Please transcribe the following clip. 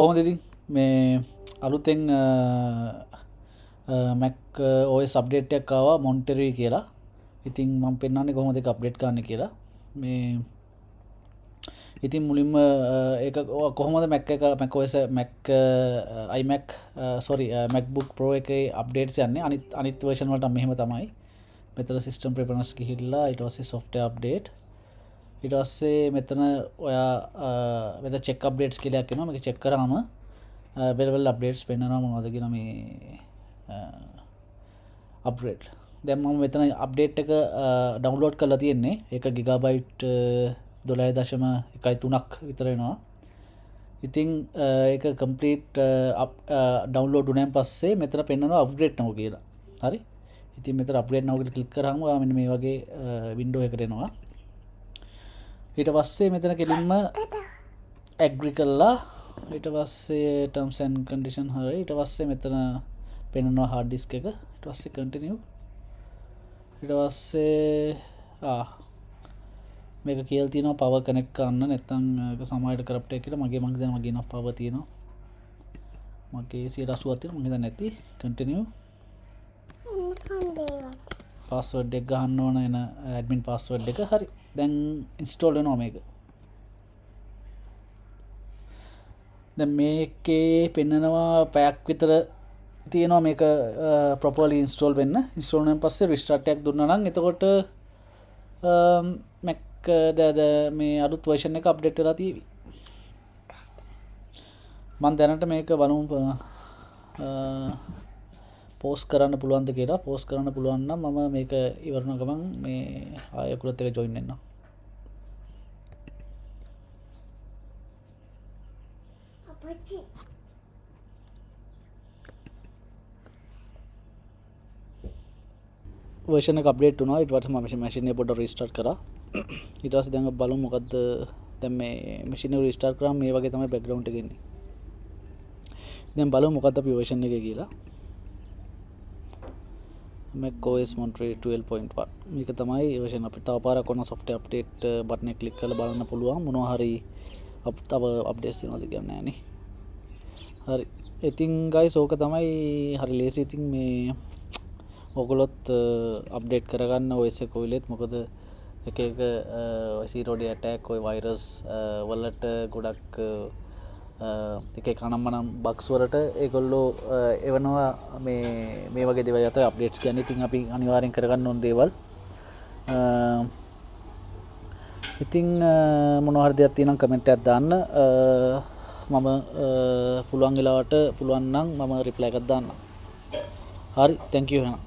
කොහොමද ඉතින් මේ අලුතෙන් Mac OS අප්ඩේට් එකක් ආවා Monterey කියලා. ඉතින් මම පෙන්නන්නේ කොහොමද ඒක අප්ඩේට් කරන්න කියලා. මේ ඉතින් මුලින්ම ඒක කොහොමද Mac OS iMac MacBook Pro එකේ අප්ඩේට්ස් යන්නේ අනිත් version වලට මෙහෙම තමයි. මෙතන system preferences ගිහිල්ලා ඊට පස්සේ software update ඊට පස්සේ මෙතන ඔයා මෙතන check updates කියලා එකක් එනවා. මේක check කරාම available updates පෙන්නනවා මොනවද කියන මේ upgrade. දැන් මම මෙතන update එක download කරලා තියෙන්නේ. ඒක gigabyte 12.13ක් විතර වෙනවා. ඉතින් ඒක complete download වුණාන් පස්සේ මෙතන පෙන්නනවා upgrade now කියලා. හරි. ඉතින් මෙතන upgrade now කියලා click කරාම මෙන්න මේ වගේ window එකකට එනවා. ඊට පස්සේ මෙතන කෙලින්ම agree කළා. ඊට පස්සේ terms and condition හරි. ඊට පස්සේ මෙතන පෙන්නනවා hard disk එක. ඊට පස්සේ continue. ඊට පස්සේ මේක කියලා තියෙනවා power connect කරන්න නැත්නම් ඒක සමහරට corrupt එක කියලා මගේ දැන් enough power තියෙනවා. මගේ 180ක් තියෙනවා මම හිතන්නේ නැති. continue. password එක ගහන්න ඕන එන admin password එක. හරි. දැන් install වෙනවා මේක. දැන් මේකේ පෙන්නනවා පැයක් විතර තියෙනවා මේක properly install වෙන්න. install වුණාන් පස්සේ restart එකක් දුන්නා නම් එතකොට Mac මේ අලුත් version එක update වෙලා තියෙවි. මම දැනට මේක බලමු post කරන්න පුළුවන්ද කියලා. post කරන්න පුළුවන් නම් මම මේක ඉවරන ගමන් මේ ආයෙ ඔයගොල්ලොත් එක්ක join වෙන්නම්. අපච්චි version එක update වුණා. ඊට පස්සේ මම machine එක පොඩ්ඩක් restart කරා. ඊට පස්සේ දැන් බලමු මොකද්ද දැන් මේ machine එක restart කරාම මේ වගේ තමයි background එක එන්නේ. දැන් බලමු මොකද්ද අපි version එකේ කියලා. Mac OS Monterey 12.1 මේක තමයි version. අපිට තව පාරක් ඔන්න software update button එක click කරලා බලන්න පුළුවන් මොනවා හරි තව updates තියෙනවද කියන්නේ නැහැ නේ. හරි. ඉතින් guys ඕක තමයි හරි ලේසි. ඉතින් මේ ඔයගොල්ලොත් අප්ඩේට් කරගන්න OS එක කොයිලෙත්. මොකද එක zero day attack ඔය virus වලට ගොඩක් එක කනම්මනම් bugs වලට ඒගොල්ලෝ එවනවා මේ වගේ දේවල් යත අප්ඩේට්ස් කියන්නේ. ඉතින් අපි අනිවාර්යෙන් කරගන්න ඕන දේවල්. ඉතින් මොනවා හරි දෙයක් තියෙනම් කමෙන්ට් එකක් දාන්න. මම පුළුවන් වෙලාවට පුළුවන් නම් මම රිප්ලයි එකක් දාන්නම්. හරි thank you එහෙනම්.